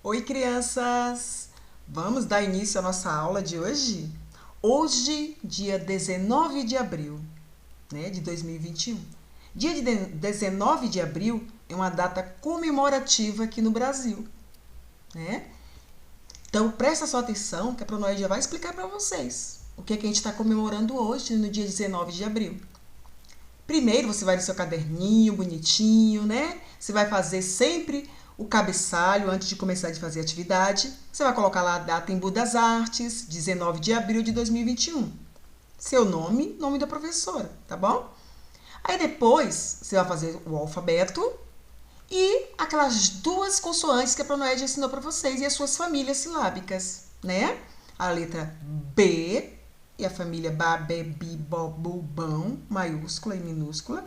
Oi, crianças! Vamos dar início à nossa aula de hoje? Hoje, dia 19 de abril, de 2021. Dia de 19 de abril é uma data comemorativa aqui no Brasil, né? Então, presta sua atenção que a Pronoé já vai explicar para vocês o que é que a gente está comemorando hoje, no dia 19 de abril. Primeiro, você vai no seu caderninho bonitinho, né? Você vai fazer sempre o cabeçalho antes de começar a fazer a atividade. Você vai colocar lá a data em das Artes, 19 de abril de 2021. Seu nome, nome da professora, tá bom? Aí depois, você vai fazer o alfabeto e aquelas duas consoantes que a Pronoé ensinou para vocês e as suas famílias silábicas, né? A letra B e a família Babé, Bi, Bo, Bu, Bão, maiúscula e minúscula.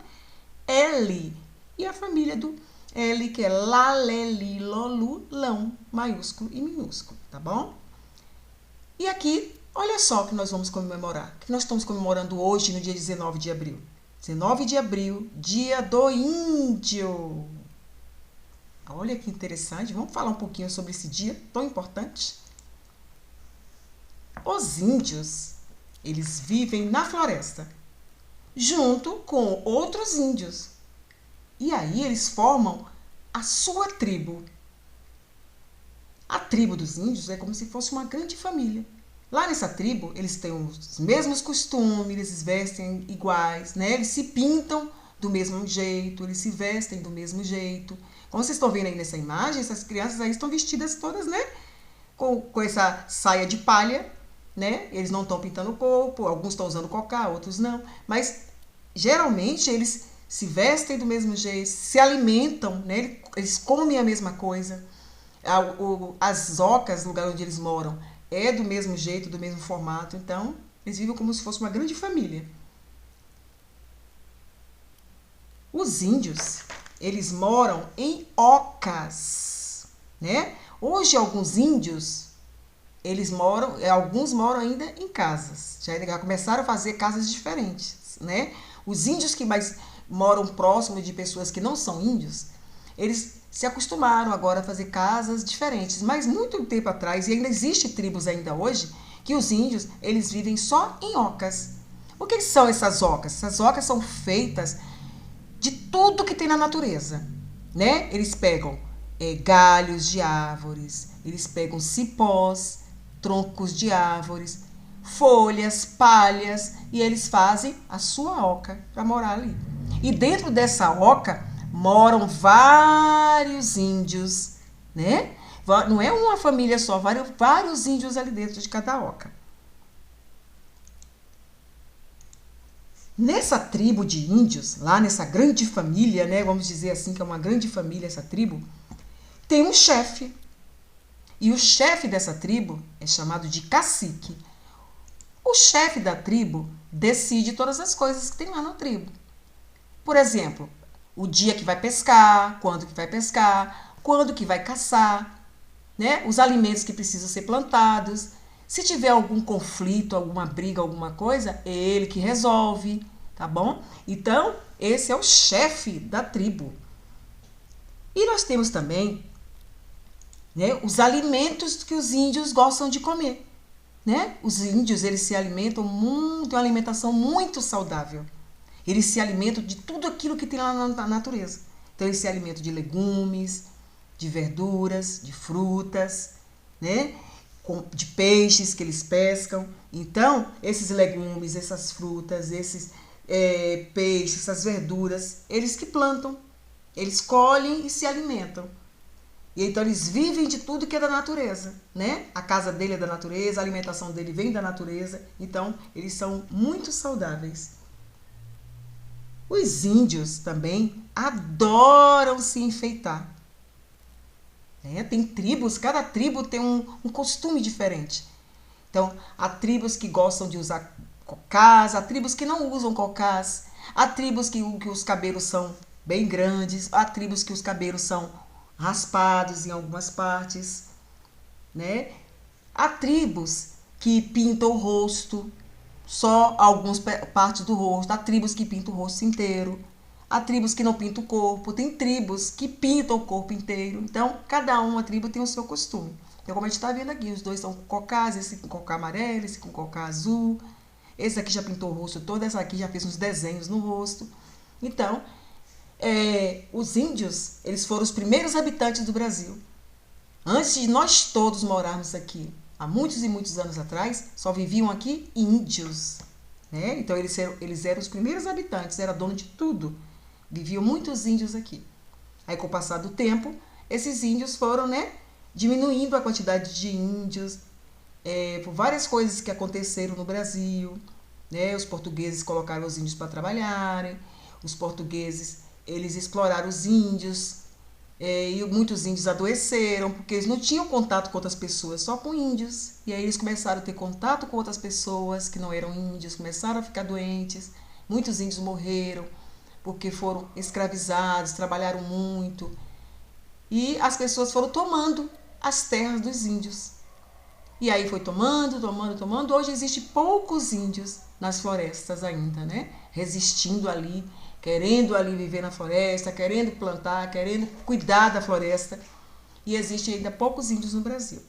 L e a família do L, que é Lá, Lé, Li, Lolu, Lão, maiúsculo e minúsculo, tá bom? E aqui, olha só o que nós vamos comemorar. O que nós estamos comemorando hoje, no dia 19 de abril. 19 de abril, dia do índio. Olha que interessante. Vamos falar um pouquinho sobre esse dia tão importante? Os índios, eles vivem na floresta, junto com outros índios. E aí eles formam a sua tribo. A tribo dos índios é como se fosse uma grande família. Lá nessa tribo, eles têm os mesmos costumes, eles se vestem iguais, né? Eles se pintam do mesmo jeito, eles se vestem do mesmo jeito. Como vocês estão vendo aí nessa imagem, essas crianças aí estão vestidas todas, né? Com essa saia de palha, né? Eles não estão pintando o corpo, alguns estão usando cocá, outros não. Mas, geralmente, eles se vestem do mesmo jeito, se alimentam, né? Eles comem a mesma coisa. As ocas, no lugar onde eles moram, é do mesmo jeito, do mesmo formato. Então, eles vivem como se fosse uma grande família. Os índios, eles moram em ocas, né? Hoje, alguns índios, alguns moram ainda em casas. Já começaram a fazer casas diferentes, né? Os índios que mais moram próximo de pessoas que não são índios, eles se acostumaram agora a fazer casas diferentes. Mas muito tempo atrás, e ainda existe tribos ainda hoje, que os índios, eles vivem só em ocas. O que são essas ocas? Essas ocas são feitas de tudo que tem na natureza, né? Eles pegam galhos de árvores, eles pegam cipós, troncos de árvores, folhas, palhas, e eles fazem a sua oca para morar ali. E dentro dessa oca moram vários índios, né? Não é uma família só, vários índios ali dentro de cada oca. Nessa tribo de índios, lá nessa grande família, né? Vamos dizer assim que é uma grande família essa tribo, tem um chefe. E o chefe dessa tribo é chamado de cacique. O chefe da tribo decide todas as coisas que tem lá na tribo. Por exemplo, o dia que vai pescar, quando que vai caçar, né? Os alimentos que precisam ser plantados. Se tiver algum conflito, alguma briga, alguma coisa, é ele que resolve, tá bom? Então, esse é o chefe da tribo. E nós temos também, né, os alimentos que os índios gostam de comer, né? Os índios, eles se alimentam muito, uma alimentação muito saudável. Eles se alimentam de tudo aquilo que tem lá na natureza. Então, eles se alimentam de legumes, de verduras, de frutas, né? De peixes que eles pescam. Então, esses legumes, essas frutas, esses peixes, essas verduras, eles que plantam. Eles colhem e se alimentam. E então eles vivem de tudo que é da natureza, né? A casa dele é da natureza, a alimentação dele vem da natureza. Então, eles são muito saudáveis. Os índios também adoram se enfeitar. Tem tribos, cada tribo tem um costume diferente. Então, há tribos que gostam de usar cocás, há tribos que não usam cocás, há tribos que os cabelos são bem grandes, há tribos que os cabelos são raspados em algumas partes, né? Há tribos que pintam o rosto, só algumas partes do rosto, há tribos que pintam o rosto inteiro, Há tribos que não pintam o corpo, tem tribos que pintam o corpo inteiro. Então, cada uma tribo tem o seu costume. Então, como a gente está vendo aqui, os dois são com cocás, esse com cocá amarelo, esse com cocá azul. Esse aqui já pintou o rosto todo, essa aqui já fez uns desenhos no rosto. Então, os índios, eles foram os primeiros habitantes do Brasil. Antes de nós todos morarmos aqui, há muitos e muitos anos atrás, só viviam aqui índios. Né? Então, eles eram os primeiros habitantes, era dono de tudo. Viviam muitos índios aqui. Aí, com o passar do tempo, esses índios foram, né, diminuindo a quantidade de índios, por várias coisas que aconteceram no Brasil. Né? Os portugueses colocaram os índios para trabalharem, os portugueses, eles exploraram os índios, e muitos índios adoeceram, porque eles não tinham contato com outras pessoas, só com índios. E aí eles começaram a ter contato com outras pessoas que não eram índios, começaram a ficar doentes. Muitos índios morreram porque foram escravizados, trabalharam muito. E as pessoas foram tomando as terras dos índios. E aí foi tomando. Hoje existem poucos índios nas florestas ainda, né? Resistindo ali, querendo ali viver na floresta, querendo plantar, querendo cuidar da floresta. E existem ainda poucos índios no Brasil.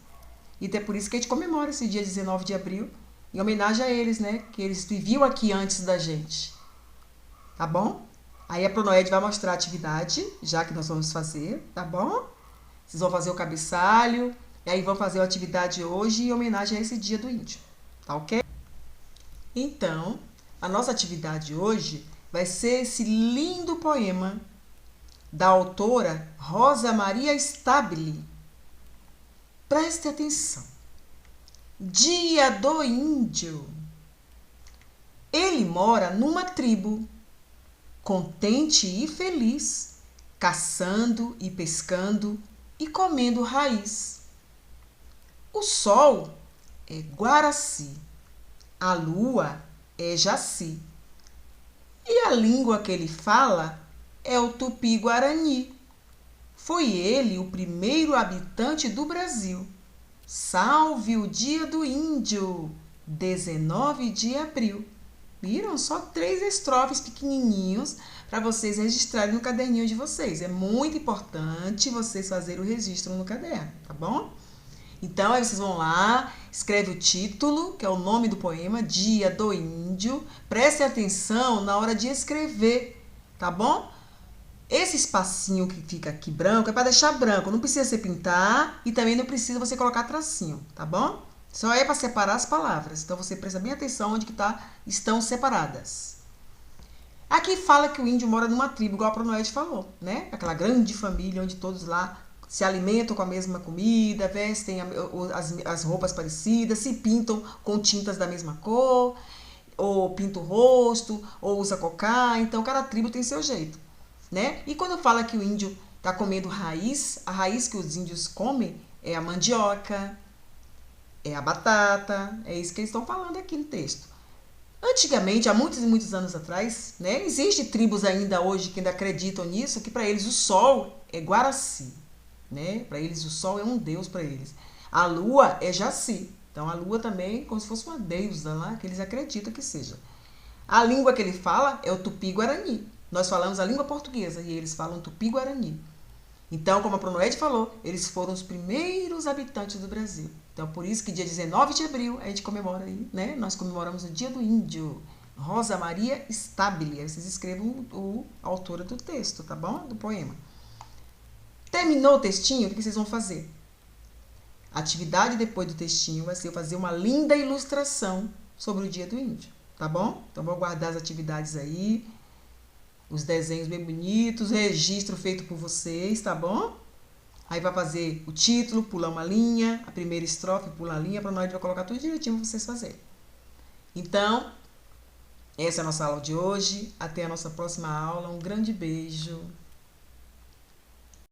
E é por isso que a gente comemora esse dia 19 de abril, em homenagem a eles, né? Que eles viviam aqui antes da gente. Tá bom? Aí a Pronoed vai mostrar a atividade, já que nós vamos fazer, tá bom? Vocês vão fazer o cabeçalho, e aí vão fazer a atividade hoje em homenagem a esse dia do índio, tá ok? Então, a nossa atividade hoje vai ser esse lindo poema da autora Rosa Maria Stabile. Preste atenção. Dia do Índio. Ele mora numa tribo, contente e feliz, caçando e pescando e comendo raiz. O sol é Guaraci, a lua é Jaci, e a língua que ele fala é o Tupi-Guarani. Foi ele o primeiro habitante do Brasil. Salve o dia do índio, 19 de abril. Viram? Só 3 estrofes pequenininhos para vocês registrarem no caderninho de vocês. É muito importante vocês fazerem o registro no caderno, tá bom? Então, aí vocês vão lá, escreve o título, que é o nome do poema, Dia do Índio. Prestem atenção na hora de escrever, tá bom? Esse espacinho que fica aqui branco é para deixar branco, não precisa você pintar e também não precisa você colocar tracinho, tá bom? Só é para separar as palavras, então você presta bem atenção onde que estão separadas. Aqui fala que o índio mora numa tribo, igual a Pronoed falou, né? Aquela grande família onde todos lá se alimentam com a mesma comida, vestem as roupas parecidas, se pintam com tintas da mesma cor, ou pinta o rosto, ou usa cocá, então cada tribo tem seu jeito, né? E quando fala que o índio está comendo raiz, a raiz que os índios comem é a mandioca, é a batata, é isso que eles estão falando aqui no texto. Antigamente, há muitos e muitos anos atrás, né, existem tribos ainda hoje que ainda acreditam nisso, que para eles o sol é Guaraci, né? Para eles o sol é um deus para eles. A lua é Jaci, então a lua também é como se fosse uma deusa lá, que eles acreditam que seja. A língua que ele fala é o Tupi-Guarani. Nós falamos a língua portuguesa e eles falam Tupi-Guarani. Então, como a Pronoed falou, eles foram os primeiros habitantes do Brasil. Então, por isso que dia 19 de abril a gente comemora aí, né? Nós comemoramos o Dia do Índio. Rosa Maria Stabile. Aí vocês escrevam a autora do texto, tá bom? Do poema. Terminou o textinho, o que vocês vão fazer? A atividade depois do textinho vai ser fazer uma linda ilustração sobre o Dia do Índio, tá bom? Então, vou guardar as atividades aí, os desenhos bem bonitos, registro feito por vocês, tá bom? Aí vai fazer o título, pular uma linha, a primeira estrofe, pular a linha, para nós vai colocar tudo direitinho para vocês fazerem. Então, essa é a nossa aula de hoje. Até a nossa próxima aula. Um grande beijo.